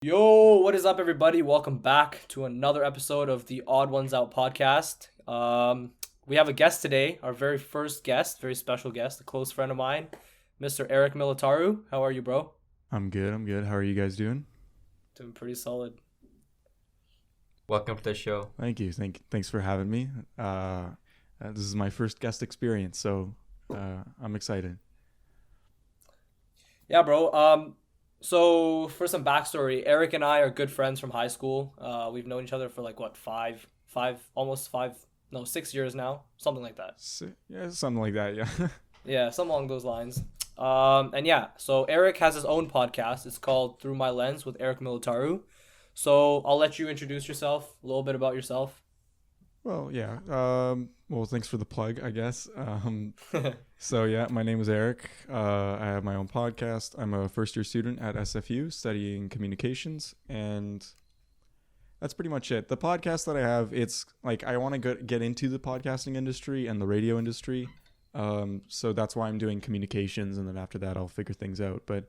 Yo, what is up, everybody? Welcome back to another episode of the Odd Ones Out podcast. We have a guest today, our very first guest, very special guest, a close friend of mine, Mr. Eric Militaru. How are you, bro? I'm good. How are you guys doing? Doing pretty solid. Welcome to the show. Thank you. Thanks for having me. This is my first guest experience, so I'm excited. Yeah, bro. So for some backstory, Eric and I are good friends from high school. We've known each other for like what, almost 6 years now, something like that. Yeah, something like that. Yeah. Yeah, something along those lines. So Eric has his own podcast. It's called Through My Lens with Eric Militaru. So I'll let you introduce yourself, a little bit about yourself. Well, yeah. Well, thanks for the plug, I guess. So yeah, my name is Eric. I have my own podcast. I'm a first-year student at SFU studying communications, and that's pretty much it. The podcast that I have, it's like I want to get into the podcasting industry and the radio industry. So that's why I'm doing communications, and then after that I'll figure things out. But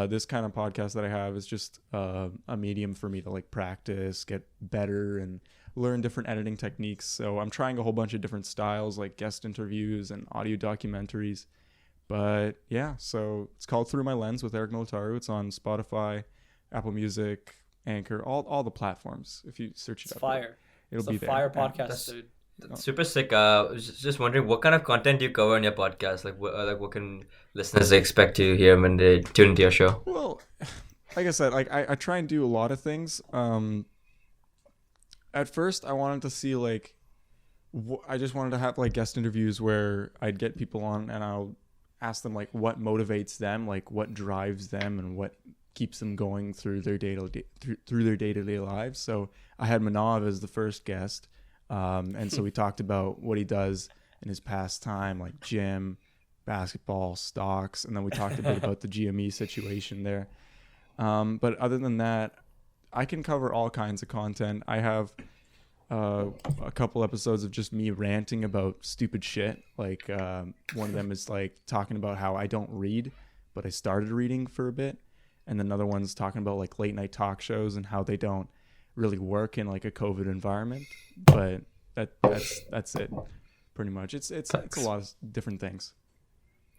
this kind of podcast that I have is just a medium for me to like practice, get better, and learn different editing techniques. So I'm trying a whole bunch of different styles like guest interviews and audio documentaries. But yeah, so it's called Through My Lens with Eric Militaru. It's on Spotify, Apple Music, Anchor, all the platforms. If you search it It's up, fire. it'll be It's a there. fire Yeah. podcast, dude. That's super sick. I was just wondering what kind of content do you cover on your podcast? What can listeners expect to hear when they tune into your show? Well, like I said, like I try and do a lot of things. At first, I wanted to see like, I just wanted to have like guest interviews where I'd get people on and I'll ask them like what motivates them, like what drives them, and what keeps them going through their day-to-day lives. So I had Manav as the first guest, and so we talked about what he does in his pastime, like gym, basketball, stocks, and then we talked a bit about the GME situation there. But other than that, I can cover all kinds of content. I have a couple episodes of just me ranting about stupid shit. Like one of them is like talking about how I don't read, but I started reading for a bit. And another one's talking about like late night talk shows and how they don't really work in like a COVID environment. But that's it, pretty much. It's a lot of different things.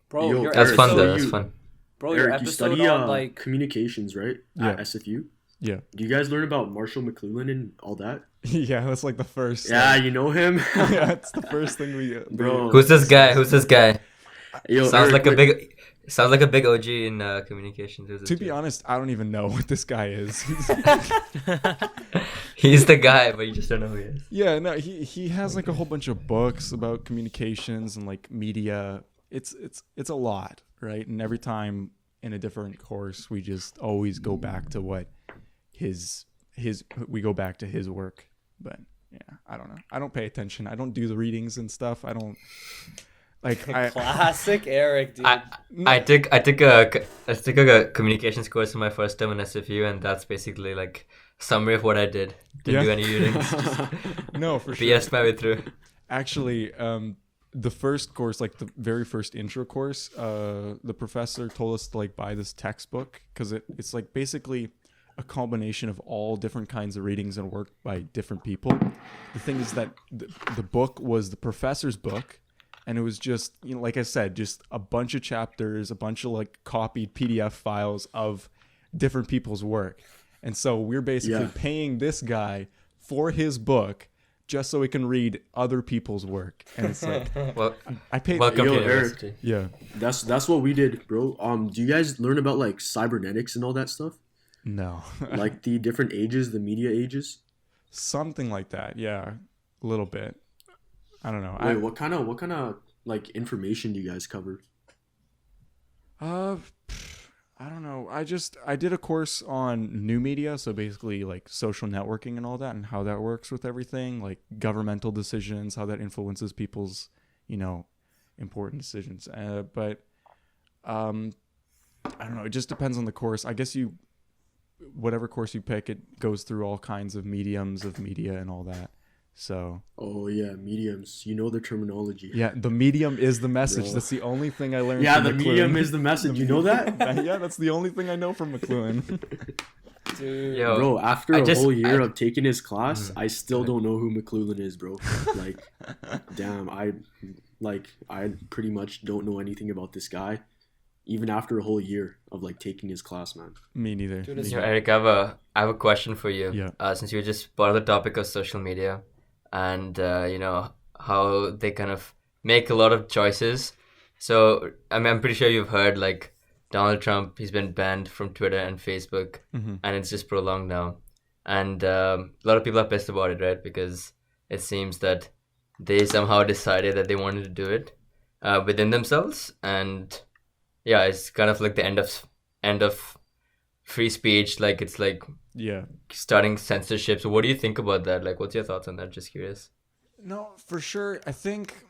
Bro, Yo, your That's Eric, fun episode, so though. That's you- fun. bro, your Eric, you episode study on like communications, right? Yeah. At SFU. Yeah. Do you guys learn about Marshall McLuhan and all that? Yeah, that's like the first. Yeah, you know him, Yeah, it's the first thing we Bro. Who's this guy? Yo, Sounds Eric, like a big OG in communications. Who's this To be dude? honest, I don't even know what this guy is. He's the guy, but you just don't know who he is. Yeah, no, he has like a whole bunch of books about communications and like media. It's a lot, right? And every time in a different course, we just always go back to what his we go back to his work. But yeah, I don't know. I don't pay attention. I don't do the readings and stuff. I don't like classic Eric, dude. I took a communications course in my first term in SFU, and that's basically like summary of what I did. Didn't do any readings. Just No, for sure. BS'd my way through. Actually, the first course, like the very first intro course, the professor told us to like buy this textbook because it's like basically a combination of all different kinds of readings and work by different people. The thing is that the book was the professor's book, and it was just, you know, like I said, just a bunch of chapters, a bunch of like copied PDF files of different people's work. And so we're basically paying this guy for his book just so we can read other people's work. And it's like, Well, I paid. welcome Yo, to Eric. university. Yeah. that's what we did, bro. Do you guys learn about like cybernetics and all that stuff? No. Like the different ages, the media ages? Something like that. Yeah. A little bit. I don't know. Wait, what kind of like information do you guys cover? I don't know. I did a course on new media, so basically like social networking and all that, and how that works with everything, like governmental decisions, how that influences people's, you know, important decisions. But I don't know. It just depends on the course. I guess whatever course you pick, it goes through all kinds of mediums of media and all that. So Oh yeah, mediums. You know the terminology. yeah, the medium is the message. Bro. That's the only thing I learned. Yeah, from the McLuhan. medium is the message. You know that? Yeah, that's the only thing I know from McLuhan. Dude. Yo, Bro, after I a just- whole year I- of taking his class, Mhm. I still Go don't know who McLuhan is, bro. Like, damn, I pretty much don't know anything about this guy, even after a whole year of like taking his class, man. Me neither. Dude, Me it's- Yo, neither. Eric, I have a question for you. Yeah. Since you just brought up the topic of social media, and how they kind of make a lot of choices. So I'm pretty sure you've heard like Donald Trump. He's been banned from Twitter and Facebook, Mm-hmm. and it's just prolonged now. And a lot of people are pissed about it, right? Because it seems that they somehow decided that they wanted to do it within themselves, and yeah, it's kind of like the end of free speech. Like it's like Yeah. starting censorship. So what do you think about that? Like, what's your thoughts on that? Just curious. No, for sure. I think,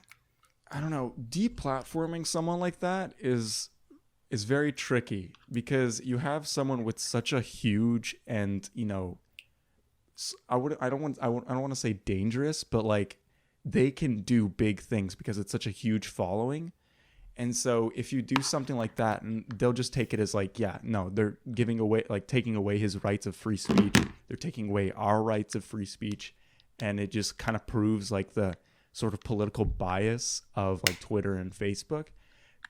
I don't know, deplatforming someone like that is very tricky because you have someone with such a huge and, I don't want to say dangerous, but like they can do big things because it's such a huge following. And so if you do something like that, and they'll just take it as like, yeah, no, they're taking away his rights of free speech. They're taking away our rights of free speech. And it just kind of proves like the sort of political bias of like Twitter and Facebook.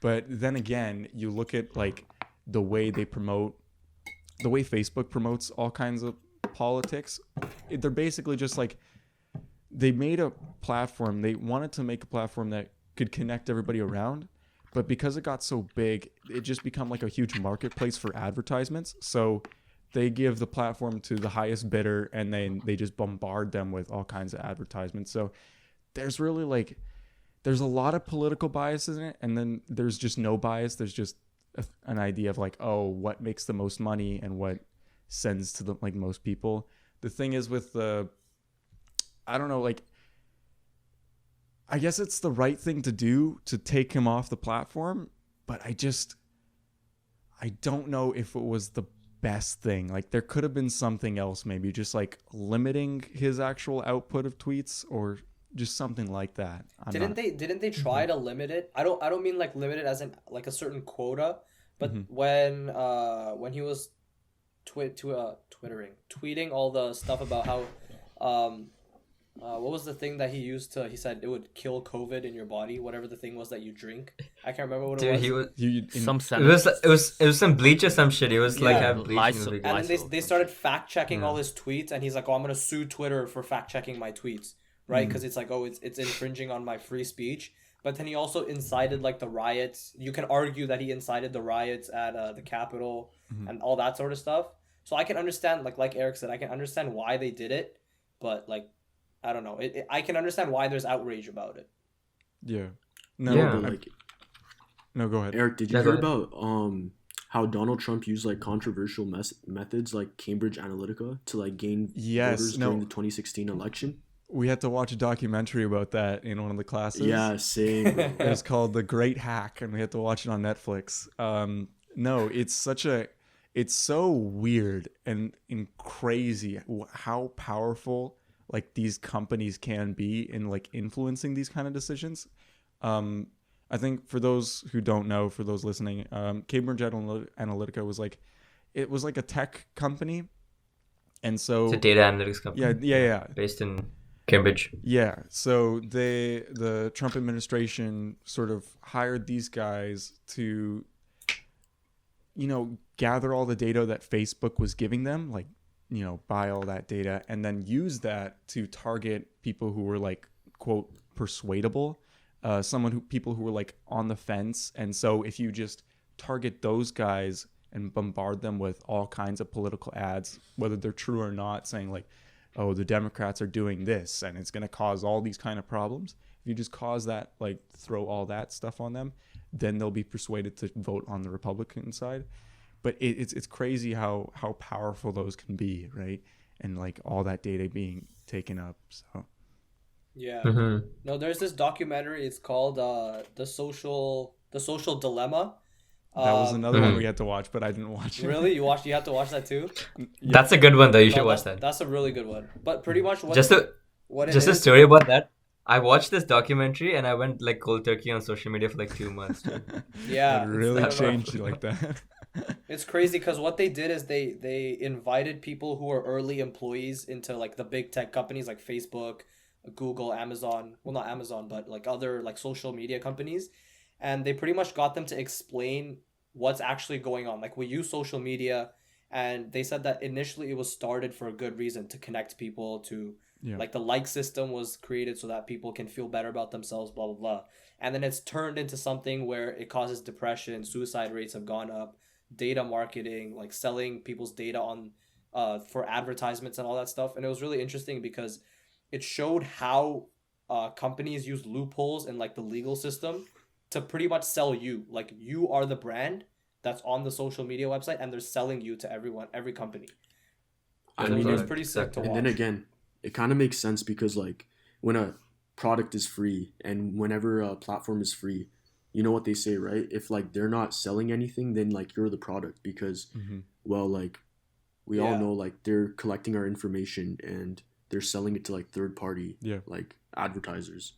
But then again, you look at like the way Facebook promotes all kinds of politics. They're basically just like, they made a platform. They wanted to make a platform that could connect everybody around. But because it got so big, it just become like a huge marketplace for advertisements. So they give the platform to the highest bidder and then they just bombard them with all kinds of advertisements. So there's really like, there's a lot of political bias in it. And then there's just no bias. There's just an idea of like, oh, what makes the most money and what sends to the like most people. The thing is with I don't know, like, I guess it's the right thing to do to take him off the platform, but I don't know if it was the best thing. Like there could have been something else, maybe just like limiting his actual output of tweets or just something like that. Didn't they try to limit it? I don't mean like limit it as in like a certain quota, but when he was tweeting all the stuff about how what was the thing that he said it would kill COVID in your body, whatever the thing was that you drink. I can't remember what it was. Dude, he was. Some It was some bleach or some shit. It was like Yeah. have bleach in the big- And then they started fact checking all his tweets, and he's like, "Oh, I'm gonna sue Twitter for fact checking my tweets, right? Because it's like, oh, it's infringing on my free speech." But then he also incited like the riots. You can argue that he incited the riots at the Capitol and all that sort of stuff. So I can understand, like Eric said, I can understand why they did it, but like, I don't know. I can understand why there's outrage about it. Yeah. No, Yeah. But, like, no, go ahead. Eric, did you Yeah, go hear about how Donald Trump used like controversial methods like Cambridge Analytica to like gain voters during the 2016 election? We had to watch a documentary about that in one of the classes. Yeah, same. Bro. It was called The Great Hack, and we had to watch it on Netflix. No, it's so weird and crazy how powerful like these companies can be in like influencing these kind of decisions. I think for those who don't know, for those listening, Cambridge Analytica was like a tech company, and so It's a data analytics company. yeah. Based in Cambridge. Yeah, so the Trump administration sort of hired these guys to, gather all the data that Facebook was giving them, like, buy all that data and then use that to target people who were like, quote, persuadable, people who were like on the fence. And so if you just target those guys and bombard them with all kinds of political ads, whether they're true or not, saying like, oh, the Democrats are doing this and it's going to cause all these kind of problems. If you just cause that, like throw all that stuff on them, then they'll be persuaded to vote on the Republican side. But it's crazy how powerful those can be, right? And like all that data being taken up. So Yeah. Mm-hmm. No, there's this documentary. It's called the social dilemma. that was another one Mhm. we had to watch, but I didn't watch it. Really? You have to watch that too? Yeah. That's a good one though. You should No, watch that's- that. That's a really good one. But pretty much what Just a what it just a is- story about that. I watched this documentary and I went like cold turkey on social media for like 2 months. Yeah, It really it's- changed you like that. It's crazy because what they did is they invited people who are early employees into like the big tech companies like Facebook, Google, Amazon. Well, not Amazon, but like other like social media companies, and they pretty much got them to explain what's actually going on. Like we use social media, and they said that initially it was started for a good reason to connect people to Yeah. like the like system was created so that people can feel better about themselves, blah blah blah. And then it's turned into something where it causes depression, suicide rates have gone up, data marketing, like selling people's data on for advertisements and all that stuff. And it was really interesting because it showed how companies use loopholes in like the legal system to pretty much sell you. Like you are the brand that's on the social media website and they're selling you to everyone, every company. I So mean, it was and pretty sick to watch. then again, it kind of makes sense because like when a product is free and whenever a platform is free, you know what they say, right? If like they're not selling anything, then like you're the product because, well, like we all Yeah. know like they're collecting our information and they're selling it to like third party, Yeah. like advertisers.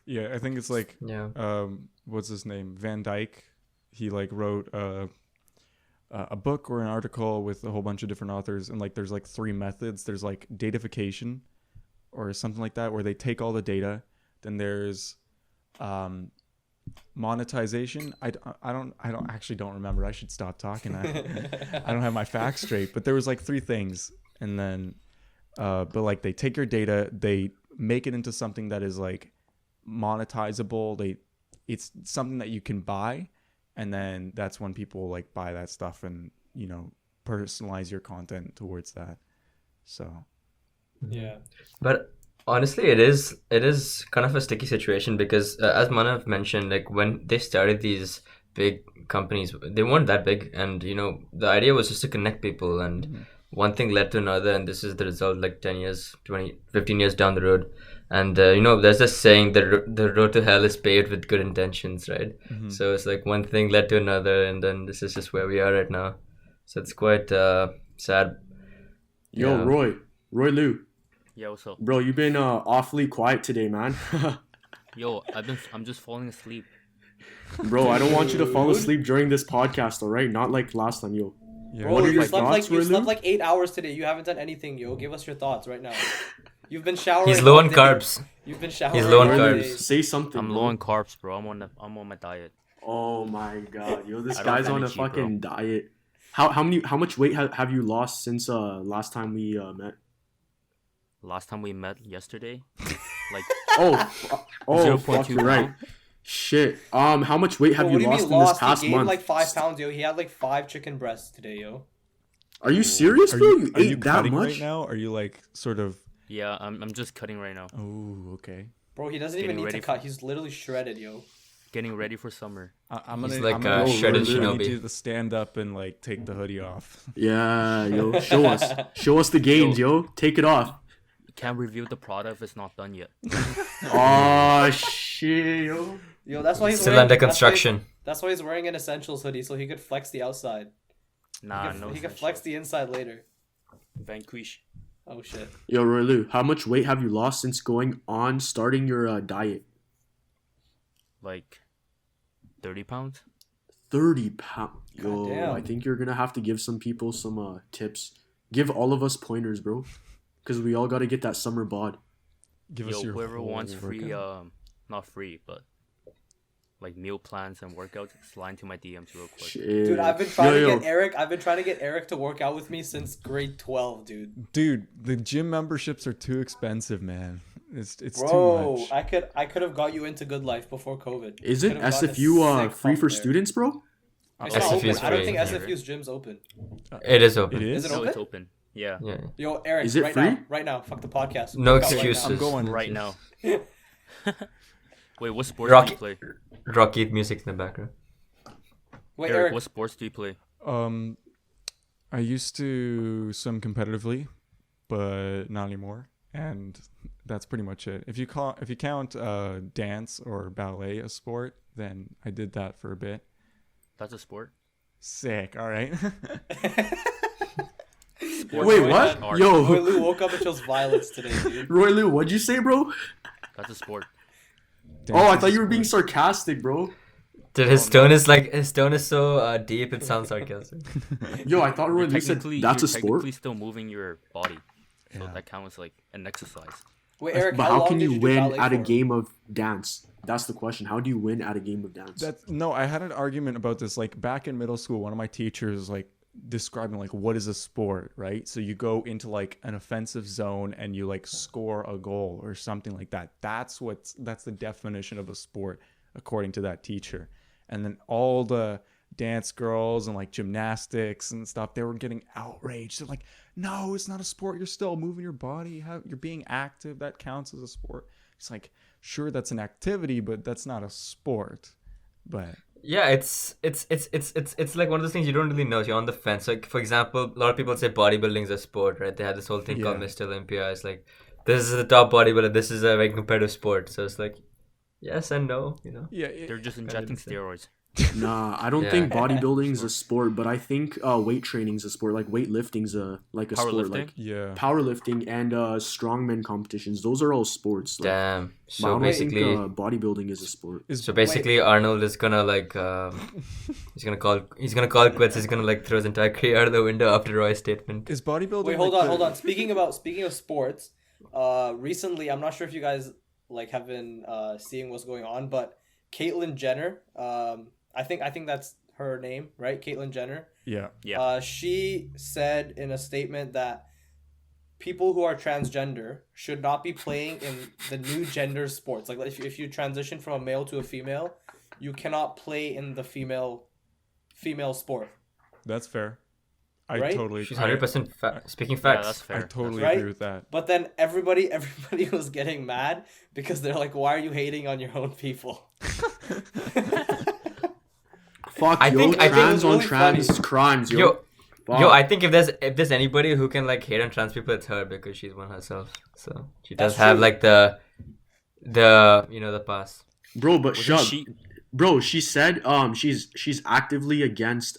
Yeah, I think it's like Yeah. what's his name? Van Dyke. He like wrote a book or an article with a whole bunch of different authors, and like there's like 3 methods. There's like datafication or something like that, where they take all the data. Then there's monetization. I don't remember. I should stop talking. I don't have my facts straight, but there was like 3 things, and then but like they take your data, they make it into something that is like monetizable. It's something that you can buy, and then that's when people like buy that stuff and, you know, personalize your content towards that. So Yeah. But honestly, it is kind of a sticky situation because as Manav mentioned, like when they started these big companies, they weren't that big, and you know the idea was just to connect people, and one thing led to another, and this is the result like 10 years, 20, 15 years down the road. And you know, there's this saying that the road to hell is paved with good intentions, right? So it's like one thing led to another, and then this is just where we are right now. So it's quite sad. Yo, Yeah. Roy Liu, Yeah, what's up? bro, you've been awfully quiet today, man. Yo, I'm just falling asleep. Bro, I don't want you to fall asleep during this podcast, all right? Not like last time, yo. yeah. Bro, What are you your slept thoughts, you Roy slept Liu? like 8 hours today. You haven't done anything, yo. Give us your thoughts right now. You've been showering. He's low all on day. carbs. You've been showering. He's low on all Roy Liu, day. carbs. say something. I'm bro. low on carbs, bro. I'm on my diet. Oh my god, yo, this I don't guy's have on a energy, bro. fucking diet. How much weight have you lost since last time we met? Last time we met yesterday, like Oh, 0.2 fuck, you're right. pound. Shit. How much weight have Bro, you what do you lost mean in this lost? past He gained month? like 5 pounds, yo. He had like 5 chicken breasts today, yo. Are you serious, Are bro? you, You are you ate that cutting much? right now? Are you like sort of? Yeah, I'm just cutting right now. Oh, okay. Bro, he doesn't even Getting need to ready cut. for- He's literally shredded, yo. Getting ready for summer. I'm He's gonna. like I'm gonna a shredded I need shinobi. you to stand up and like take the hoodie off. Yeah, yo, show us the gains, yo. Take it off. Can't review the product if it's not done yet. Oh shit, yo. Yo, that's why he's Still wearing, under that's why- construction. That's why he's wearing an essentials hoodie so he could flex the outside. Nah, he no. could flex the inside later. Vanquish. Oh shit. Yo, Roy Liu, how much weight have you lost since starting your diet? Like 30 pounds. 30 pounds. Yo, Goddamn. I think you're gonna have to give some people some tips. Give all of us pointers, bro. Because we all gotta get that summer bod. Give Yo, us your whoever whole wants free, workout. not free, but like meal plans and workouts, slide to my DMs real quick. Shit. Dude, I've been trying Yo, to get Eric. I've been trying to get Eric to work out with me since grade 12, dude. Dude, the gym memberships are too expensive, man. It's too Bro, much. I could have got you into good life before COVID. Isn't Could've gotten a SFU sick free pump for there. students, bro? It's not SFU open. is I don't free, think yeah. SFU's gym's open. It is open. It is. Is it No, open? it's open. Yeah. Yeah. Yo, Eric, Is it right free? now, right now, fuck the podcast. No Work out excuses. I'm going Right into- now. Wait, what sports Rocky- do you play? Rocky music in the background. Wait, Eric, Eric, what sports do you play? I used to swim competitively, but not anymore. And that's pretty much it. If you count dance or ballet a sport, then I did that for a bit. That's a sport. Sick. All right. Sports Wait, are what? art. Yo, Roy Lou woke up and chose violence today, dude. Roy Liu, what'd you say, bro? That's a sport. Oh, I Dance thought is you were a being sport. sarcastic, bro. Dude, his tone is so deep. It sounds sarcastic. Yo, I thought You're Roy Lee said technically that's a you're sport. technically still moving your body, so Yeah. that counts as like an exercise. Wait, Eric, But how how long can did you do win ballet at a for? game of dance? That's the question. How do you win at a game of dance? No, I had an argument about this. Like back in middle school, one of my teachers like describing like what is a sport, right? So you go into like an offensive zone and you like score a goal or something like that. That's the definition of a sport according to that teacher. And then all the dance girls and like gymnastics and stuff, they were getting outraged. They're like, no, it's not a sport. You're still moving your body. You're being active. That counts as a sport. It's like, sure, that's an activity, but that's not a sport. But Yeah, it's like one of those things you don't really know. You're on the fence. Like for example, a lot of people say bodybuilding is a sport, right? They had this whole thing called Yeah. Mr. Olympia. It's like this is the top bodybuilder. This is a very competitive sport. So it's like yes and no. yeah, They're just injecting steroids. Nah, I don't Yeah. think bodybuilding is a sport, but I think weight training is a sport. Like weightlifting's a sport. Like Powerlifting? powerlifting and strongman competitions. Those are all sports. Like, Damn. but I So don't basically, think bodybuilding is a sport. Arnold is gonna like he's gonna call quits. He's gonna like throw his entire career out of the window after Roy's statement. is bodybuilding. Wait, hold on. Speaking of sports, recently, I'm not sure if you guys like have been seeing what's going on, but Caitlyn Jenner, I think that's her name, right? Caitlyn Jenner. Yeah. Yeah. She said in a statement that people who are transgender should not be playing in the new gender sports. Like if you transition from a male to a female, you cannot play in the female sport. That's fair. I Right? totally. She's 100% speaking Yeah, facts. that's fair. I totally Right? agree with that. But then everybody was getting mad because they're like, why are you hating on your own people? Fuck, I think it trans was on really trans funny. crimes, yo. Yo, Fuck. I think if there's anybody who can like hate on trans people, it's her because she's one herself. So she does That's have true. like the pass. Bro, but Wasn't shut. she- Bro, she said she's actively against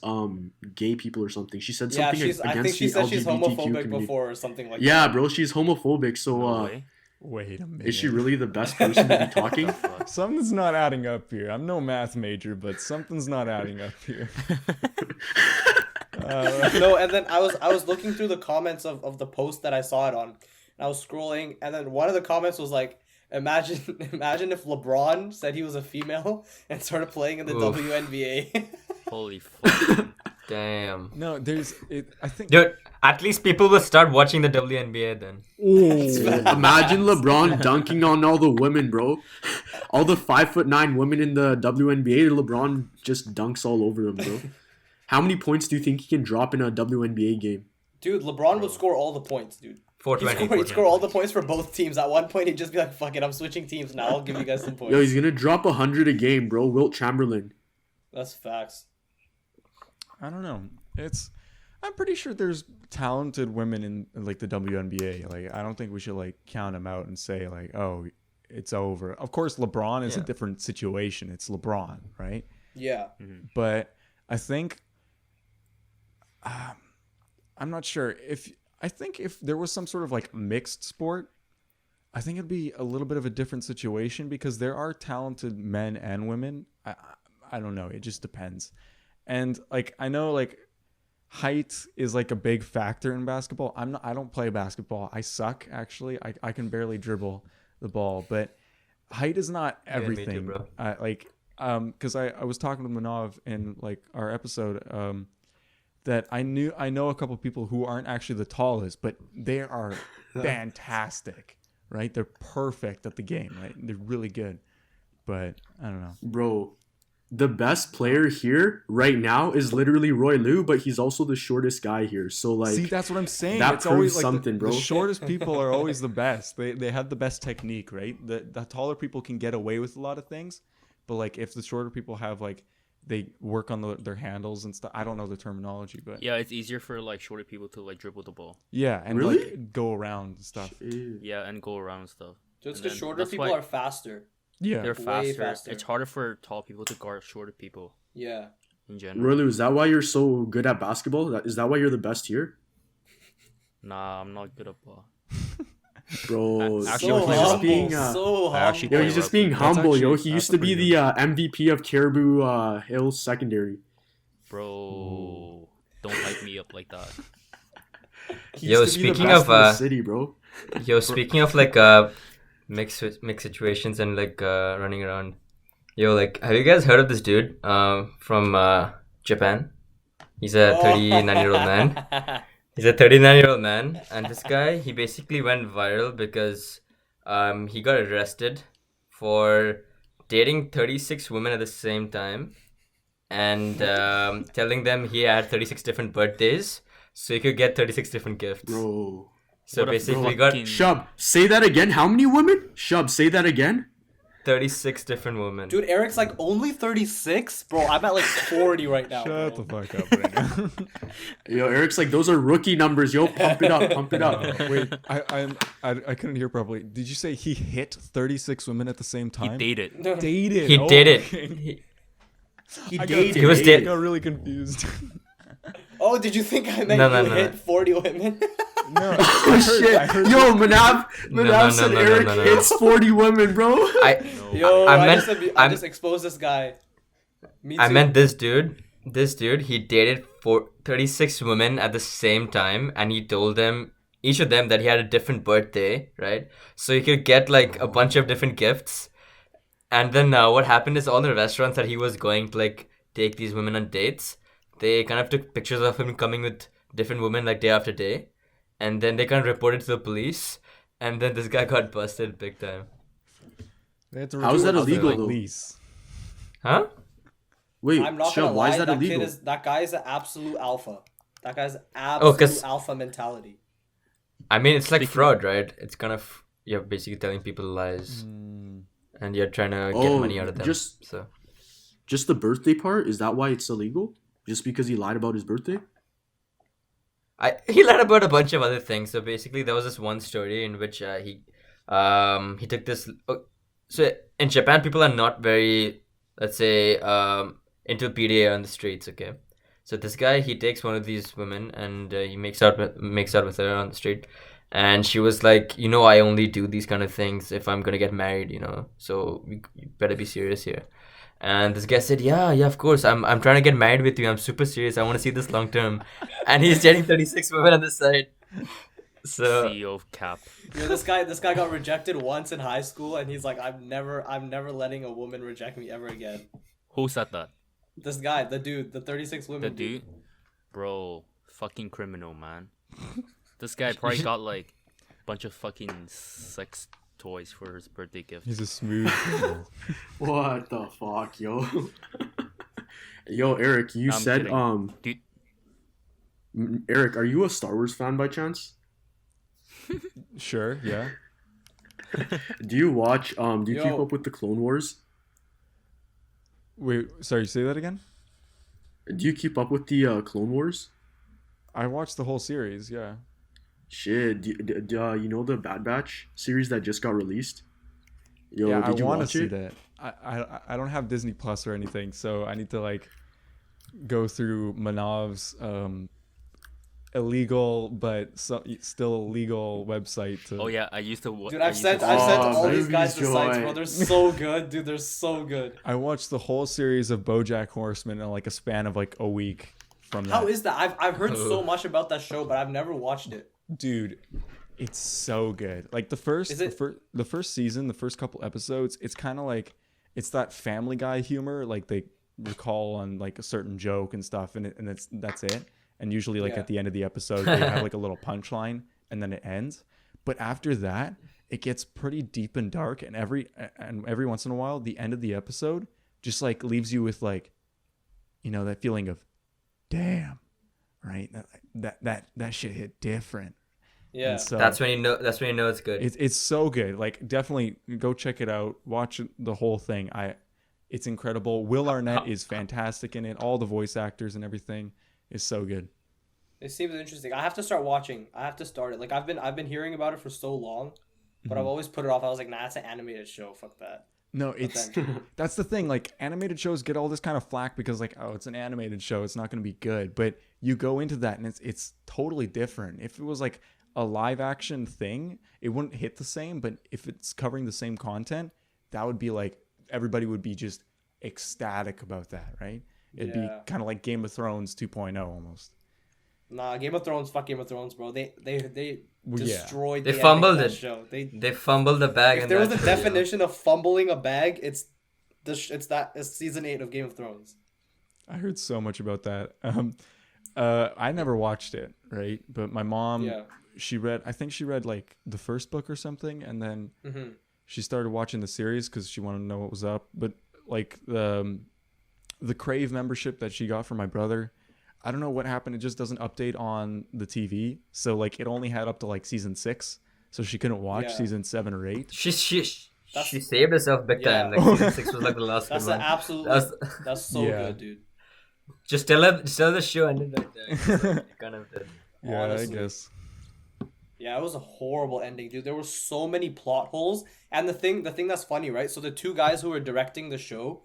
gay people or something. She said Yeah, something I think against she the said she's LGBTQ homophobic community. before or something like Yeah, that. bro, she's homophobic. So No way. Wait a minute. is she really the best person to be talking? Fuck. Something's not adding up here. I'm no math major, but something's not adding up here. No, and then I was looking through the comments of the post that I saw it on. And I was scrolling, and then one of the comments was like, imagine if LeBron said he was a female and started playing in the Oof. WNBA. Holy fuck. Damn. No, I think. Dude, at least people will start watching the WNBA then. Imagine LeBron dunking on all the women, bro. All the 5'9" women in the WNBA, LeBron just dunks all over them, bro. How many points do you think he can drop in a WNBA game? Dude, LeBron would score all the points, dude. He'd 420. score all the points for both teams. At one point, he'd just be like, fuck it, I'm switching teams now. I'll give you guys some points. Yo, he's gonna drop 100 a game, bro. Wilt Chamberlain. That's facts. I don't know. I'm pretty sure there's talented women in like the WNBA. Like, I don't think we should like count them out and say like, oh, it's over. Of course, LeBron is a Yeah. different situation. It's LeBron, right? Yeah. But I think I'm not sure I think if there was some sort of like mixed sport, I think it'd be a little bit of a different situation because there are talented men and women. I don't know. It just depends. And like I know like height is like a big factor in basketball. I don't play basketball. I suck actually. I can barely dribble the ball, but height is not Yeah, me too, everything. bro. Because I was talking to Manav in like our episode that I know a couple people who aren't actually the tallest, but they are fantastic, right? They're perfect at the game, right? They're really good, but I don't know. Bro, the best player here right now is literally Roy Liu, but he's also the shortest guy here. So like, See, that's what I'm saying. that It's always proves like something, the bro. shortest people are always the best. They have the best technique, right? The taller people can get away with a lot of things, but like if the shorter people have like they work on their handles and stuff. I don't know the terminology, but Yeah, it's easier for like shorter people to like dribble the ball. yeah, and Really? like go around and stuff. Ew. Yeah, and go around and stuff. So it's And because then shorter that's people why are faster. Yeah, They're way faster. faster. It's harder for tall people to guard shorter people Yeah. in general. Roy Liu, is that why you're so good at basketball? Is that why you're the best here? Nah, I'm not good at ball. Bro, Actually, yo, so he's just humble. being I actually yo, play he's just rugby. being humble, yo. actually- He used that's to be pretty the MVP of Caribou Hills Secondary. Bro, don't hype me up like that. He Yo, used to be the speaking best of, in the city, bro. Yo, speaking of like mixed situations and like running around. Yo, like, have you guys heard of this dude from Japan? He's a 39-year-old man. He's a 39-year-old man, and this guy, he basically went viral because he got arrested for dating 36 women at the same time and telling them he had 36 different birthdays so he could get 36 different gifts. Bro. So What a basically fucking- got Shub, say that again. How many women? Shub, say that again. 36 different women. Dude, Eric's like only 36? Bro, I'm at like 40 right now. Shut bro. the fuck up right now. Yo, Eric's like, those are rookie numbers. Yo, pump it up, pump it up. Wait, I couldn't hear properly. Did you say he hit 36 women at the same He time? dated. Dated. He Oh, did it. okay. He I got- dated. He was I dating. got really confused. Oh, did you think I meant No, you no, hit no. 40 women? No, Oh shit! Yo, Manav no, said no, Eric no. hits 40 women, bro. I Yo, I I, meant- I I'm- just exposed this guy. Me too. I meant this dude. This dude, he dated 36 women at the same time, and he told them each of them that he had a different birthday, right? So he could get like a bunch of different gifts. And then what happened is all the restaurants that he was going to like take these women on dates, they kind of took pictures of him coming with different women like day after day, and then they kind of reported to the police, and then this guy got busted big time. They had to How is that report the illegal, though? police. Huh? Wait, I'm not Shub, gonna why lie, is that that illegal? that guy is an absolute alpha. That guy's absolute 'cause- alpha mentality. I mean, it's like Speaking- fraud, right? It's kind of you're basically telling people lies, and you're trying to get Oh, money out of them. So Just the birthday part? Is that why it's illegal? Just because he lied about his birthday? he lied about a bunch of other things. So basically, there was this one story in which he took this. So in Japan, people are not very, let's say, into PDA on the streets. Okay, so this guy, he takes one of these women and he makes out with her on the street, and she was like, I only do these kind of things if I'm gonna get married. So you better be serious here. And this guy said, yeah, of course. I'm trying to get married with you. I'm super serious. I want to see this long term. And he's dating 36 women on the side. So CEO of Cap. Yo, this guy got rejected once in high school, and he's like, I'm never letting a woman reject me ever again. Who said that? This guy, the dude, the 36 women. The dude? Bro, fucking criminal, man. This guy probably got like a bunch of fucking sex toys for his birthday gift. He's a smooth criminal. What the fuck, yo? Yo, Eric, you I'm said, kidding. Dude, Eric, are you a Star Wars fan by chance? Sure, yeah. Do you watch, do you keep Yo. up with the Clone Wars? Wait, sorry, say that again? Do you keep up with the Clone Wars? I watched the whole series, yeah. Shit, you know the Bad Batch series that just got released? Yo, Yeah, I did you want to watch see it? that. I don't have Disney Plus or anything, so I need to like go through Manav's illegal but still legal website to. oh yeah, I used to. Dude, I've sent all these guys the sites, bro. They're so good, dude. They're so good. I watched the whole series of BoJack Horseman in like a span of like a week from that. How is that? I've heard so much about that show, but I've never watched it. Dude, it's so good. Like the first Is it- the first season, the first couple episodes, it's kind of like it's that Family Guy humor, like they recall on like a certain joke and stuff, and that's it. And usually like Yeah. at the end of the episode they have like a little punchline and then it ends. But after that, it gets pretty deep and dark, and every once in a while the end of the episode just like leaves you with like, that feeling of damn, right? That shit hit different. Yeah. And so that's when you know it's good. it's so good. Like definitely go check it out. Watch the whole thing. It's incredible. Will Arnett is fantastic in it. All the voice actors and everything is so good. It seems interesting. I have to start watching. I have to start it. Like I've been hearing about it for so long, but I've always put it off. I was like, nah, it's an animated show. Fuck that. No, it's then- that's the thing. Like animated shows get all this kind of flack because like, oh, it's an animated show, it's not going to be good. But you go into that and it's totally different. If it was like a live action thing, it wouldn't hit the same. But if it's covering the same content, that would be like everybody would be just ecstatic about that, right? It'd be kind of like Game of Thrones 2.0 almost. Nah, Game of Thrones, fuck Game of Thrones, bro. They destroyed. They the fumbled ending of it. that show. They fumbled the bag. If there was a definition of fumbling a bag, it's season 8 of Game of Thrones. I heard so much about that. I never watched it, right? But my mom, I think she read like the first book or something, and then she started watching the series because she wanted to know what was up. But like the Crave membership that she got from my brother, I don't know what happened. It just doesn't update on the TV. So like it only had up to like season 6, so she couldn't watch season 7 or 8. She saved herself big time. Like season 6 was like the last That's good an one. absolute. That's so good, dude. Just tell the show ended right there. You kind of did. Yeah, honestly. I guess. Yeah, it was a horrible ending, dude. There were so many plot holes, and the thing that's funny, right? So the two guys who were directing the show,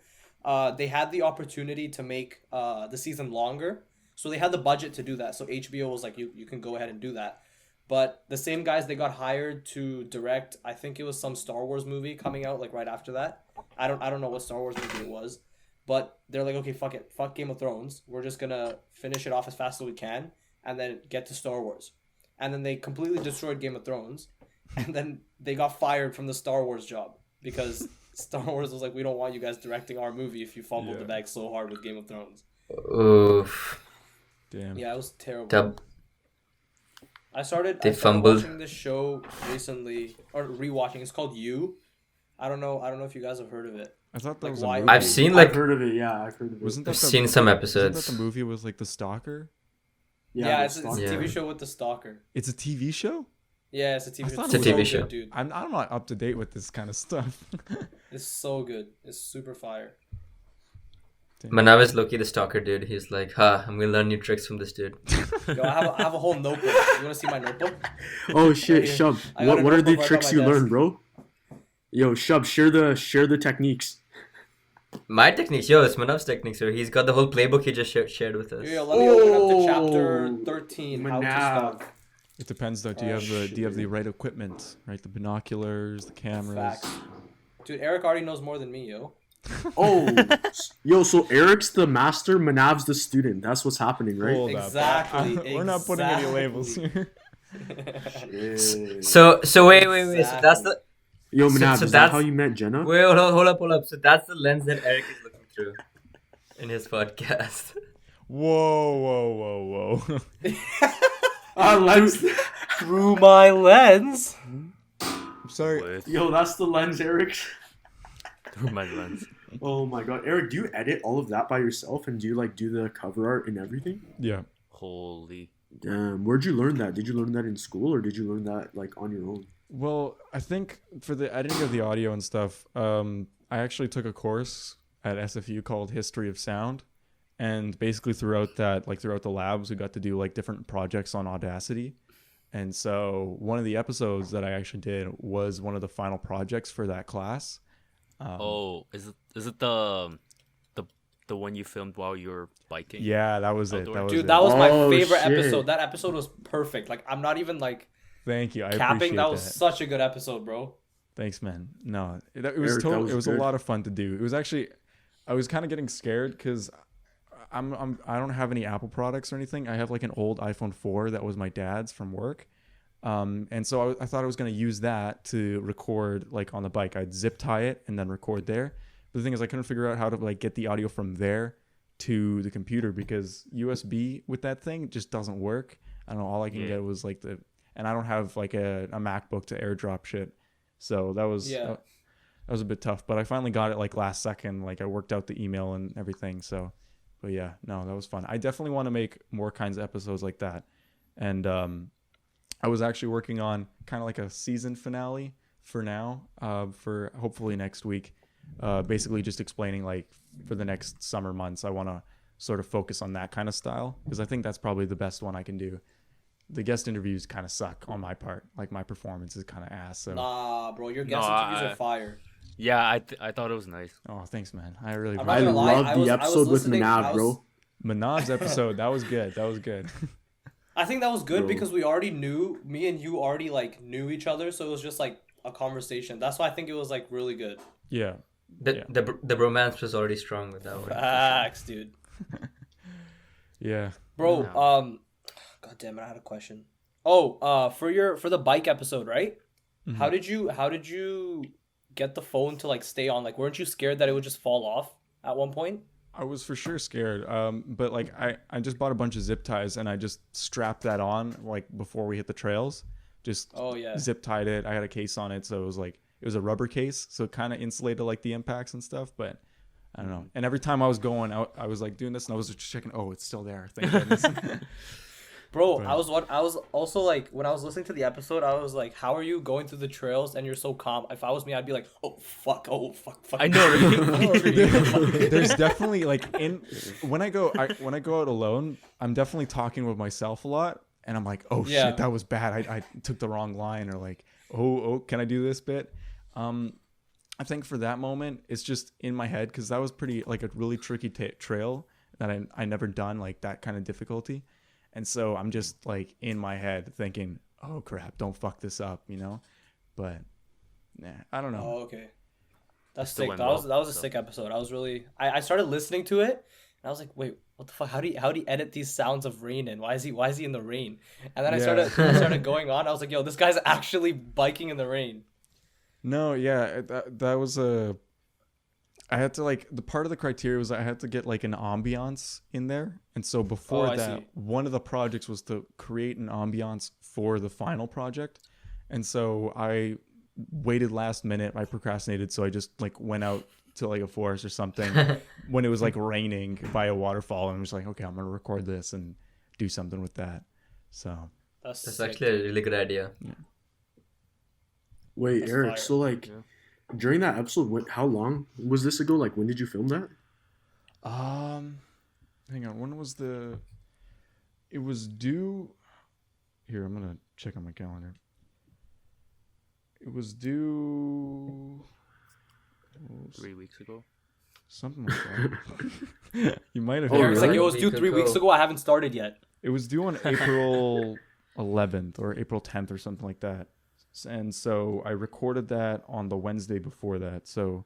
they had the opportunity to make the season longer, so they had the budget to do that. So HBO was like, you can go ahead and do that. But the same guys, they got hired to direct. I think it was some Star Wars movie coming out like right after that. I don't know what Star Wars movie it was, but they're like, okay, fuck it, fuck Game of Thrones. We're just gonna finish it off as fast as we can, and then get to Star Wars. And then they completely destroyed Game of Thrones, and then they got fired from the Star Wars job because Star Wars was like, we don't want you guys directing our movie if you fumbled the bag so hard with Game of Thrones. Oof. Damn. Yeah, it was terrible. I started watching this show recently, or rewatching. It's called You. I don't know if you guys have heard of it. I thought that like, was a why? movie. I've seen like. I've heard of it. Yeah, I've heard of it. Wasn't that I've seen some episodes. Wasn't that the movie was like The Stalker? Yeah, it's a TV show with the stalker. It's a TV show? Yeah, it's a TV show. It's a TV show. Good, dude. I'm not up to date with this kind of stuff. It's so good. It's super fire. Manav is Loki the stalker dude. He's like, I'm gonna learn new tricks from this dude. Yo, I have a whole notebook. You wanna see my notebook? Oh shit, Shub. What are the tricks you learned, bro? Yo, Shub, share the techniques. My techniques, it's Manav's techniques. So he's got the whole playbook he just shared with us. Yo, let me open up to chapter 13. How to stalk. It depends though. Do you have the right equipment? Right, the binoculars, the cameras. Facts. Dude, Eric already knows more than me, yo. So Eric's the master, Manav's the student. That's what's happening, right? Hold Exactly. We're not putting any labels here. So wait. Exactly. So that's the. Yo, Manav, is that how you met Jenna? Wait, hold up. So that's the lens that Eric is looking through in his podcast. Whoa. Lens. Through my lens. I'm sorry. Yo, that's the lens, Eric. Through my lens. Oh my god, Eric, do you edit all of that by yourself, and do you like do the cover art and everything? Yeah. Holy. Damn, where'd you learn that? Did you learn that in school, or did you learn that like on your own? Well, I think for the editing of the audio and stuff, I actually took a course at SFU called History of Sound, and basically throughout the labs, we got to do like different projects on Audacity. And so one of the episodes that I actually did was one of the final projects for that class. Is it the one you filmed while you were biking? Yeah, that was it. That was my favorite episode. That episode was perfect. Like, I'm not even like. Thank you. I capping. appreciate That was such a good episode, bro. Thanks, man. No, it was a lot of fun to do. It was actually, I was kind of getting scared because I don't have any Apple products or anything. I have like an old iPhone 4 that was my dad's from work. And so I thought I was going to use that to record like on the bike. I'd zip tie it and then record there. But the thing is, I couldn't figure out how to like get the audio from there to the computer because USB with that thing just doesn't work. I don't know. All I can get was like and I don't have like a MacBook to AirDrop shit. So that was a bit tough, but I finally got it like last second. Like I worked out the email and everything. So, but yeah, no, that was fun. I definitely want to make more kinds of episodes like that. And, I was actually working on kind of like a season finale for now, for hopefully next week. Basically just explaining like for the next summer months, I want to sort of focus on that kind of style because I think that's probably the best one I can do. The guest interviews kind of suck on my part. Like my performance is kind of ass. So. Nah, bro, your guest interviews are fire. Yeah, I thought it was nice. Oh, thanks, man. I really. I love the episode with Manav, bro. Manav's episode that was good. I think that was good Bro. because me and you already like knew each other, so it was just like a conversation. That's why I think it was like really good. Yeah. The romance was already strong with that one. Facts, dude. Yeah. Bro, No. God damn it, I had a question. Oh, for the bike episode, right? Mhm. How did you get the phone to like stay on? Like, weren't you scared that it would just fall off at one point? I was for sure scared. But like I just bought a bunch of zip ties and I just strapped that on like before we hit the trails. Just Oh yeah. zip tied it. I had a case on it, so it was a rubber case, so it kind of insulated like the impacts and stuff. But I don't know. And every time I was going out, I was like doing this, and I was just checking. Oh, it's still there. Thank goodness. Bro, Right. I was also like when I was listening to the episode, I was like, how are you going through the trails and you're so calm? If I was me, I'd be like, oh fuck, fuck. I know, right? There's definitely like when I go out alone, I'm definitely talking with myself a lot, and I'm like, oh Yeah. shit, that was bad. I took the wrong line, or like, oh, can I do this bit? I think for that moment, it's just in my head because that was pretty like a really tricky trail that I never done like that kind of difficulty, and so I'm just like in my head thinking, oh crap, don't fuck this up, you know. But nah, I don't know. Oh, okay. That's Still sick. went That well, was a so. sick episode. I was really I started listening to it and I was like, wait, what the fuck? How do you edit these sounds of rain in? Why is he in the rain? And then I Yeah. started going on. I was like, yo, this guy's actually biking in the rain. No, yeah, that was I had to like the part of the criteria was I had to get like an ambiance in there, and so before I that, see. one of the projects was to create an ambiance for the final project, and so I waited last minute. I procrastinated, so I just like went out to like a forest or something when it was like raining by a waterfall, and I was like, okay, I'm gonna record this and do something with that. So That's That's sick. actually a really good idea. Wait, That's Eric. fire. So like, Yeah. during that episode, how long was this ago? Like, when did you film that? hang on, when was it was due here, I'm gonna check on my calendar. It was due 3 weeks ago. something like that. You might have Oh, heard Eric's it. like, really? it was due Week 3 weeks ago. ago. I haven't started yet. It was due on April 11th or April 10th or something like that. And so I recorded that on the Wednesday before that. So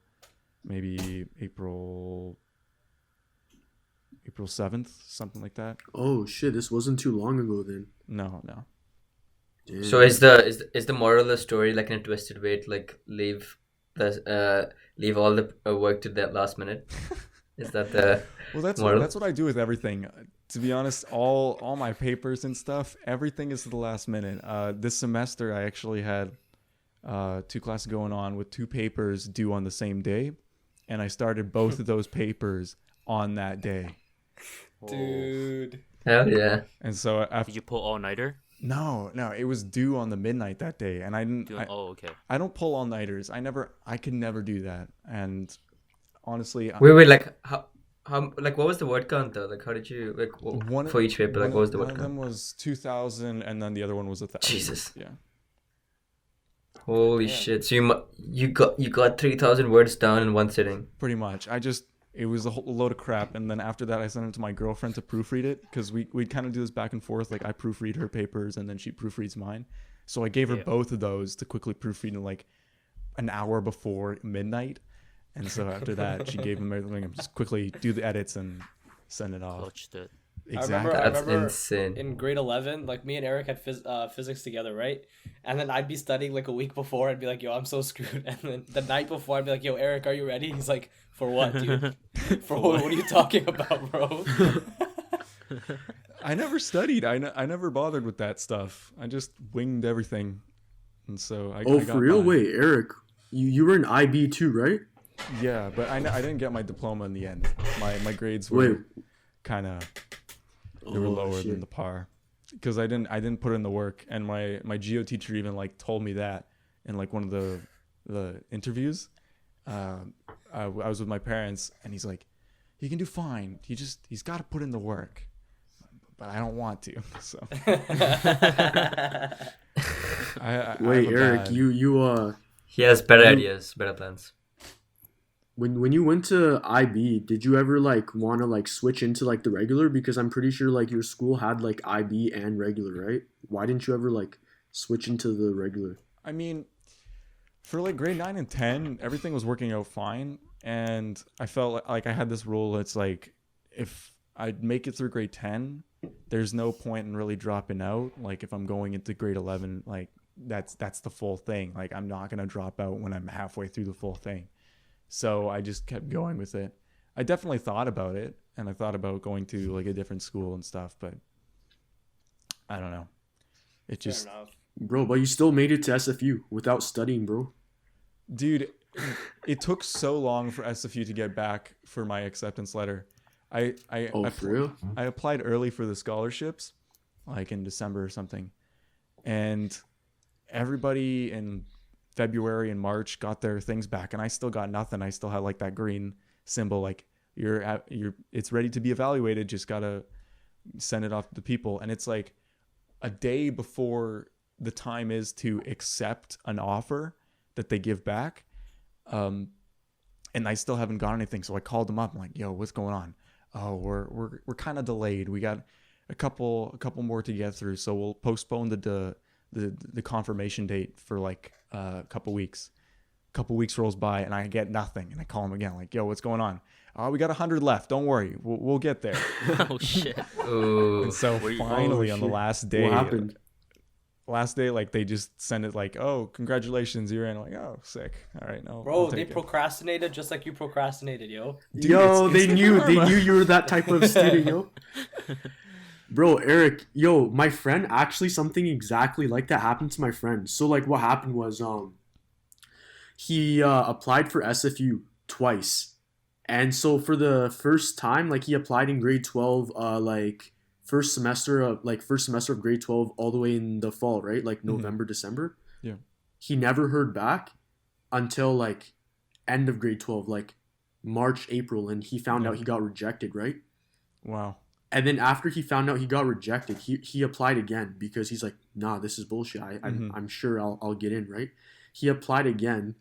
maybe April 7th, something like that. Oh shit, this wasn't too long ago then. No. Damn. So is the moral of the story like in a twisted way to like leave all the work to that last minute? Is that the Well, that's moral? what I do with everything. To be honest, all my papers and stuff, everything is to the last minute. This semester, I actually had 2 classes going on with 2 papers due on the same day, and I started both of those papers on that day. Dude. Hell yeah. And so Did after you pull all nighter? no, it was due on the midnight that day, and I didn't. Oh, okay. I don't pull all nighters. I could never do that. And honestly, Wait, like how like what was the word count though? Like how did you like one for each paper? Like what was the one word of them count? was 2,000, and then the other one was 1,000. Jesus. Yeah. Holy Damn. shit! So you got 3,000 words down in one sitting. Pretty much. It was a whole load of crap, and then after that I sent it to my girlfriend to proofread it, because we'd kind of do this back and forth, like I proofread her papers and then she proofreads mine. So I gave her Yeah. both of those to quickly proofread in like an hour before midnight, and so after that she gave them everything and just quickly do the edits and send it off. Clutched it. Exactly. I That's remember insane. in grade 11, like me and Eric had physics together, right? And then I'd be studying like a week before. I'd be like, yo, I'm so screwed. And then the night before, I'd be like, yo, Eric, are you ready? He's like, for what, dude? For what are you talking about, bro? I never studied. I never bothered with that stuff. I just winged everything, and so I Oh, I got for real? by. Wait, Eric, you were in IB too, right? Yeah, but I didn't get my diploma in the end. My grades were Wait. kind of they were Oh, lower shit. than the par, because I didn't put in the work, and my geo teacher even like told me that in like one of the interviews. I was with my parents, and he's like, he can do fine. He's got to put in the work, but I don't want to. So I Wait, have a Eric, bad- He has better You- ideas, better plans. when you went to IB, did you ever like want to like switch into like the regular? Because I'm pretty sure like your school had like IB and regular, right? Why didn't you ever like switch into the regular? I mean, for like grade 9 and 10, everything was working out fine. And I felt like I had this rule. It's like, if I'd make it through grade 10, there's no point in really dropping out. Like if I'm going into grade 11, like that's the full thing. Like I'm not going to drop out when I'm halfway through the full thing. So I just kept going with it. I definitely thought about it, and I thought about going to like a different school and stuff, but I don't know. It just, Fair enough. Bro, but you still made it to SFU without studying, bro. dude, it took so long for SFU to get back for my acceptance letter. For real? I applied early for the scholarships, like in December or something, and everybody in February and March got their things back, and I still got nothing. I still had like that green symbol, like it's ready to be evaluated. Just gotta send it off to the people, and it's like a day before the time is to accept an offer that they give back, and I still haven't got anything. So I called them up. I'm like, "Yo, what's going on?" "Oh, we're kind of delayed. We got a couple more to get through, so we'll postpone the confirmation date for like a couple weeks." A couple weeks rolls by and I get nothing, and I call them again, like, "Yo, what's going on?" "Oh, we got 100 left. Don't worry, we'll get there." Oh shit. Ooh. And so Wait, finally, on the shit. last day, What happened? like they just send it like, "Oh, congratulations, you're in." I'm like, "Oh, sick. All right, no, Bro, I'll they take it." procrastinated just like you procrastinated, yo. Dude, Yo, it's they the knew karma. you were that type of student, yo. Bro, Eric, yo, my friend, actually something exactly like that happened to my friend. So like what happened was he applied for SFU twice. And so for the first time, like he applied in grade 12 like first semester of grade 12 all the way in the fall, right? Like November, December. Yeah. He never heard back until like end of grade 12, like March, April, and he found Yeah. out he got rejected, right? Wow. And then after he found out he got rejected, he applied again because he's like, nah, this is bullshit. I'm sure I'll get in, right? He applied again,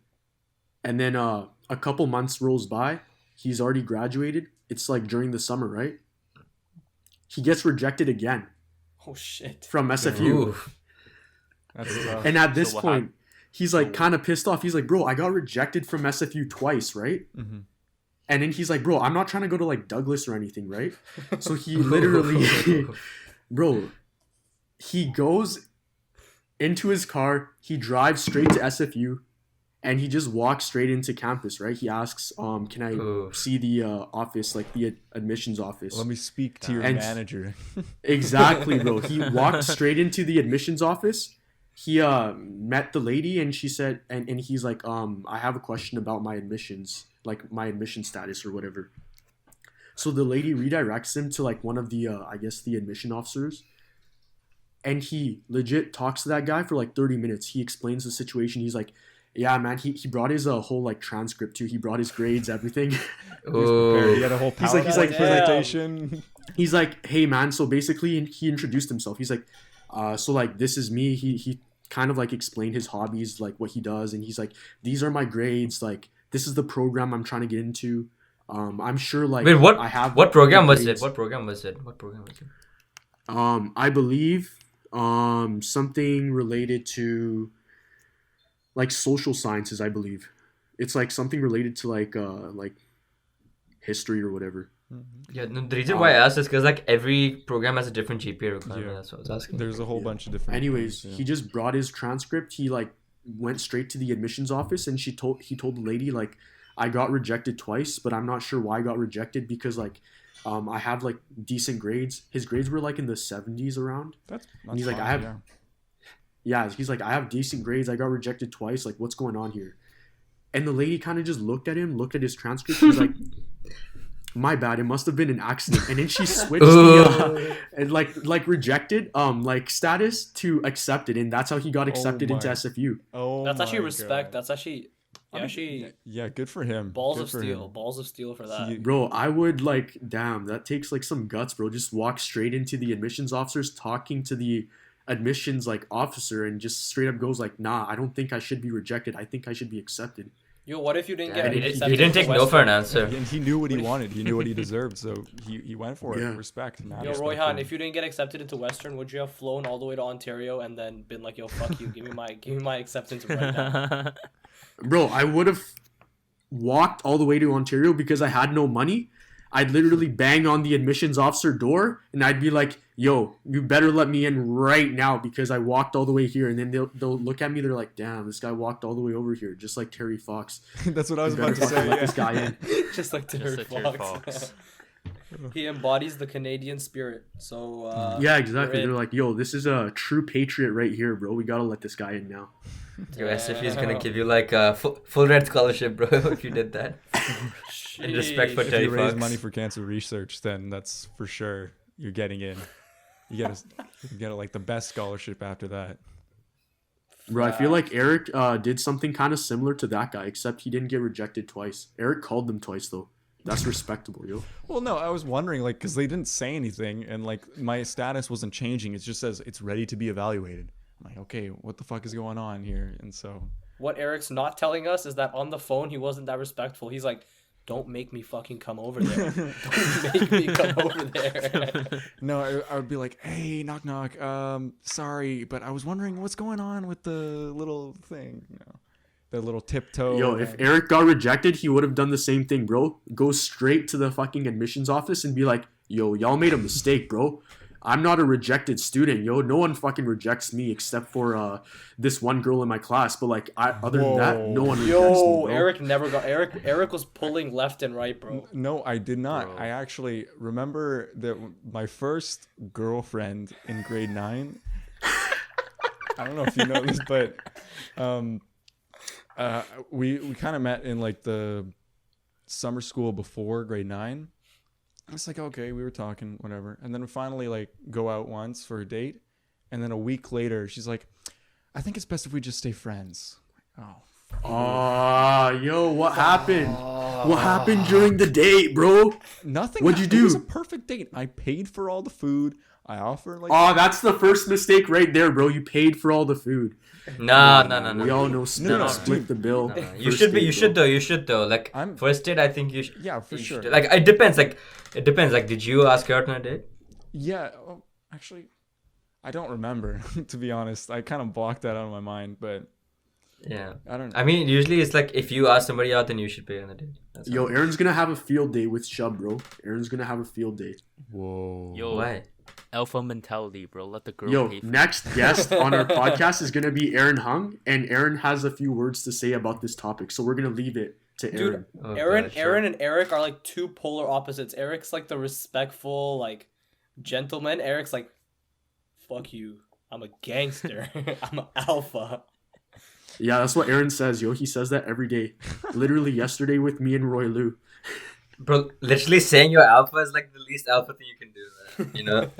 and then a couple months rolls by. He's already graduated. It's like during the summer, right? He gets rejected again Oh shit. from SFU. Ooh. That's tough. And at this So what point, he's like So- kind of pissed off. He's like, bro, I got rejected from SFU twice, right? Mhm. And then he's like, bro, I'm not trying to go to like Douglas or anything, right? So he literally, bro, he goes into his car, he drives straight to SFU, and he just walks straight into campus, right? He asks, can I Ooh. see the office, like the admissions office? Let me speak to your And- manager. Exactly, bro. He walked straight into the admissions office. He met the lady, and she said, and he's like, I have a question about my admissions, like my admission status or whatever. So the lady redirects him to like one of the I guess the admission officers, and he legit talks to that guy for like 30 minutes. He explains the situation. He's like, yeah, man, he brought his whole like transcript too. He brought his grades, everything. Ooh. He had a whole He's like- PowerPoint "Damn." presentation. He's like, hey man, so basically he introduced himself. He's like, so like this is me. He kind of like explained his hobbies, like what he does, and he's like, these are my grades, like this is the program I'm trying to get into. I'm sure like Wait, what? I have What program the was it? grades. What program was it? What program was it? I believe something related to like social sciences, I believe. It's like something related to like history or whatever. Yeah, no, the reason why I asked is because like every program has a different GPA requirement. Yeah. That's what I was asking. There's a whole bunch of different. Anyways, things, he just brought his transcript. He like went straight to the admissions office, and he told the lady like, I got rejected twice, but I'm not sure why I got rejected because like I have like decent grades. His grades were like in the 70s around. That's he's like, fine, I have- yeah. Yeah, he's like, I have decent grades. I got rejected twice. Like, what's going on here? And the lady kind of just looked at him, looked at his transcript. She's like, my bad. It must have been an accident. And then she switched the and like rejected like status to accepted, and that's how he got accepted into my- SFU. Oh, That's actually my respect. God. That's actually I mean, actually yeah, good for him. balls Good of for steel. him. Balls of steel for that. He- Bro, I would like, damn, that takes like some guts, bro. Just walk straight into the admissions officers, talking to the admissions like officer, and just straight up goes like, nah, I don't think I should be rejected. I think I should be accepted. Yo, what if you didn't Yeah, get he accepted didn't to take no for an Western? answer. And he knew what he wanted. He knew what he deserved, so he went for it. Yeah. Respect. Mad Yo, respect Royhan, for if you didn't get accepted into Western, would you have flown all the way to Ontario and then been like, "Yo, fuck you, give me my acceptance right now"? Bro, I would have walked all the way to Ontario because I had no money. I'd literally bang on the admissions officer door and I'd be like, "Yo, you better let me in right now because I walked all the way here." And then they'll look at me. They're like, "Damn, this guy walked all the way over here, just like Terry Fox." That's what I was You about better to fucking say. let Yeah. this guy in. Just like Terry Just like Terry Fox. Fox. He embodies the Canadian spirit. So Yeah, exactly. you're in. They're like, "Yo, this is a true patriot right here, bro. We gotta let this guy in now." Your SFE is gonna give you like a full red scholarship, bro, if you did that. In respect for Sheesh. If Terry you raise Fox. money for cancer research, then that's for sure you're getting in. You get like the best scholarship after that. Bro, I feel like Eric did something kind of similar to that guy, except he didn't get rejected twice. Eric called them twice though. That's respectable, yo. Well, no, I was wondering, like, because they didn't say anything, and like my status wasn't changing. It just says it's ready to be evaluated. I'm like, okay, what the fuck is going on here? And so, What Eric's not telling us is that on the phone he wasn't that respectful. He's like, "Don't make me fucking come over there. Don't make me come over there." no, I would be like, hey, knock knock. Sorry, but I was wondering what's going on with the little thing, the little tiptoe. Yo, if Eric got rejected, he would have done the same thing, bro. Go straight to the fucking admissions office and be like, "Yo, y'all made a mistake, bro. I'm not a rejected student, yo. No one fucking rejects me except for this one girl in my class. But like, other than that, no one rejects me, Yo, bro." Eric never got Eric was pulling left and right, bro. No, I did not. Bro. I actually remember that my first girlfriend in grade 9. I don't know if you know this, but we kind of met in like the summer school before grade 9. It's like, okay, we were talking, whatever, and then we finally like go out once for a date, and then a week later, she's like, "I think it's best if we just stay friends." Oh, Yo, what happened? What happened during the date, bro? nothing. What'd you It was do? a perfect date. I paid for all the food. I offered like. Oh, that's the first mistake right there, bro. You paid for all the food. No. We all know No, split dude. the bill. You First should be. date, You bro. should though. Like I'm- first date, I think you should. Yeah, for you sure. should- Like it depends. Like it depends. Like did you ask her out on a date? Yeah, actually, I don't remember, to be honest. I kind of blocked that out of my mind, but Yeah. I don't know. I mean, usually it's like if you ask somebody out, then you should pay on the date. That's Yo, all. Aaron's gonna have a field day with Shub, bro. Aaron's gonna have a field day. Whoa. Yo, Why? alpha mentality, bro. Let the girl Yo, pay for next guest on our podcast is gonna be Aaron Hung, and Aaron has a few words to say about this topic, so we're gonna leave it to Dude, Aaron. Oh, Aaron, God, sure. Aaron, and Eric are like two polar opposites. Eric's like the respectful, like gentleman. Eric's like, "Fuck you, I'm a gangster. I'm an alpha." Yeah, that's what Aaron says, yo. He says that every day. Literally yesterday with me and Roy Lou. Bro, literally saying you're alpha is like the least alpha thing you can do, man. You know?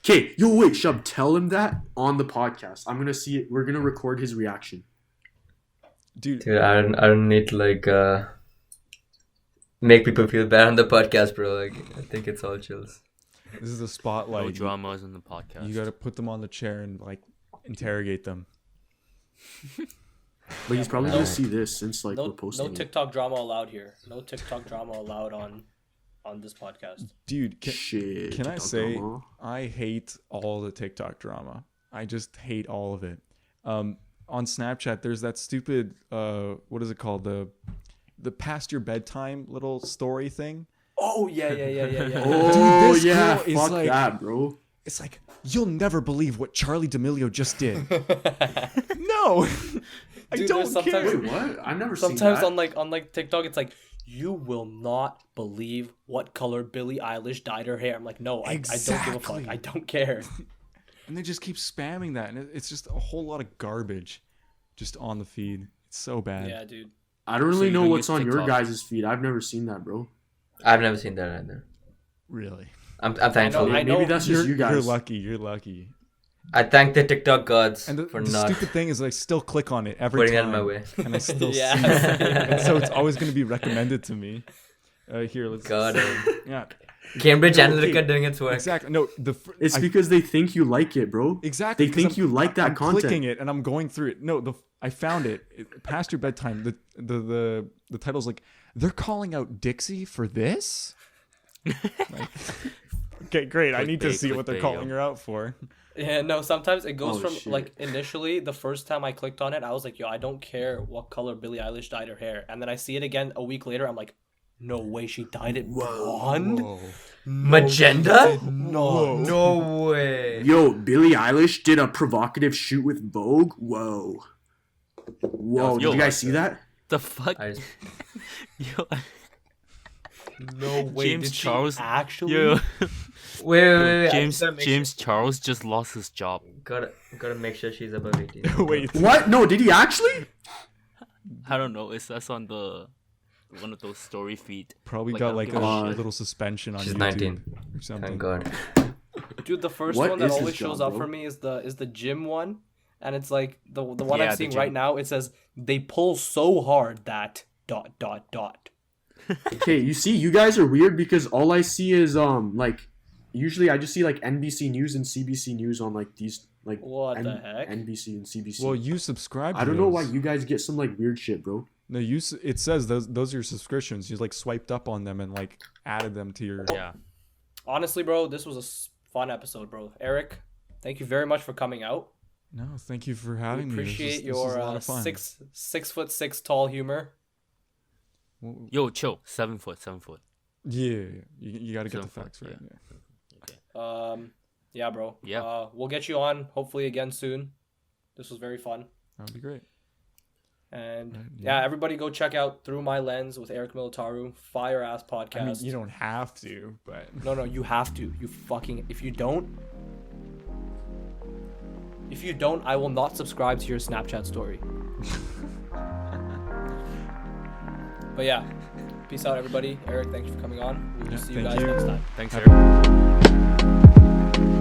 Okay, yo, wait, Shub, tell him that on the podcast. I'm gonna see it. We're gonna record his reaction. Dude, Dude, I don't need to like make people feel bad on the podcast, bro. Like I think it's all chills. this is a no spotlight. dramas in the podcast. You gotta put them on the chair and like interrogate them. But he's probably No. gonna see this since like we're No posting it. TikTok drama allowed here. No TikTok drama allowed on this podcast. Dude, Shit. can I TikTok say drama. I hate all the TikTok drama. I just hate all of it. On Snapchat, there's that stupid what is it called, the past your bedtime little story thing. Oh yeah. Oh this yeah, girl is fuck like- that, bro. It's like, you'll never believe what Charlie D'Amelio just did. No, I Dude, don't there's sometimes- care. Wait, what? I've never seen Sometimes that. on like TikTok, it's like, "You will not believe what color Billie Eilish dyed her hair." I'm like, no, I don't give a Exactly. fuck. I don't care. And they just keep spamming that, and it's just a whole lot of garbage just on the feed. It's so bad. Yeah, dude. I don't So really you know don't what's use on your TikTok? guys' feed. I've never seen that, bro. I've never seen that either. Really. I'm thankful. I know Maybe that's just you guys. You're lucky. You're lucky. I thank the TikTok gods And for the not stupid thing is, I still click on it every putting that time. in my way. And I still Yeah. see it. And so it's always going to be recommended to me. Here, let's God. Yeah. Cambridge No, Analytica okay. doing its work. Exactly. No, It's because they think you like it, bro. exactly They 'cause think you like that I'm content. clicking it and I'm going through it. No, I found it. Past your bedtime. The title's like, they're calling out Dixie for this. Like, okay, great. I need to Clickbait, see what they're clickbait, calling yo. her out for. Yeah, no, sometimes it goes Oh, from shit. like initially the first time I clicked on it, I was like, yo, I don't care what color Billie Eilish dyed her hair. And then I see it again a week later, I'm like, no way she dyed it blonde. Whoa. Magenta? No. No way. Yo, Billie Eilish did a provocative shoot with Vogue. Whoa. Whoa, Yo, did you guys see that? The fuck? I, Yo, No way. James Did Charles. she actually? Yo, wait. James I gotta make James Charles just lost his job. gotta make sure she's above 18. Wait. What? No, did he actually? I don't know. It says on the one of those story feed. Probably Like, got I don't like give a a shit. little suspension on She's YouTube 19. or something. Thank God. Dude, the first What one that is his always shows job, up bro? for me is the gym one, and it's like the one Yeah, I'm the seeing gym. right now. It says they pull so hard that ... Okay, you see, you guys are weird because all I see is like, usually I just see like NBC News and CBC News on like these like What the heck? NBC and CBC. Well, you subscribe. To I don't know why those. you guys get some like weird shit, bro. No, it says those are your subscriptions. You like swiped up on them and like added them to your. Yeah. Honestly, bro, this was a fun episode, bro. Eric, thank you very much for coming out. No, thank you for We having me. appreciate This was your a lot of fun. 6'6" tall humor. Well, Yo, chill. 7 foot. 7 foot. yeah, you got to get the Some facts fun, right. yeah. Yeah. Yeah, bro. Yeah. We'll get you on hopefully again soon. This was very fun. That would be great. And Right, yeah, yeah. everybody go check out Through My Lens with Eric Militaru. Fire ass podcast. I mean, you don't have to, but No, you have to. You fucking if you don't, I will not subscribe to your Snapchat story. But yeah, peace out, everybody. Eric, thank you for coming on. We'll Yeah, see you thank guys you. next time. Thanks, Have-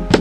Eric.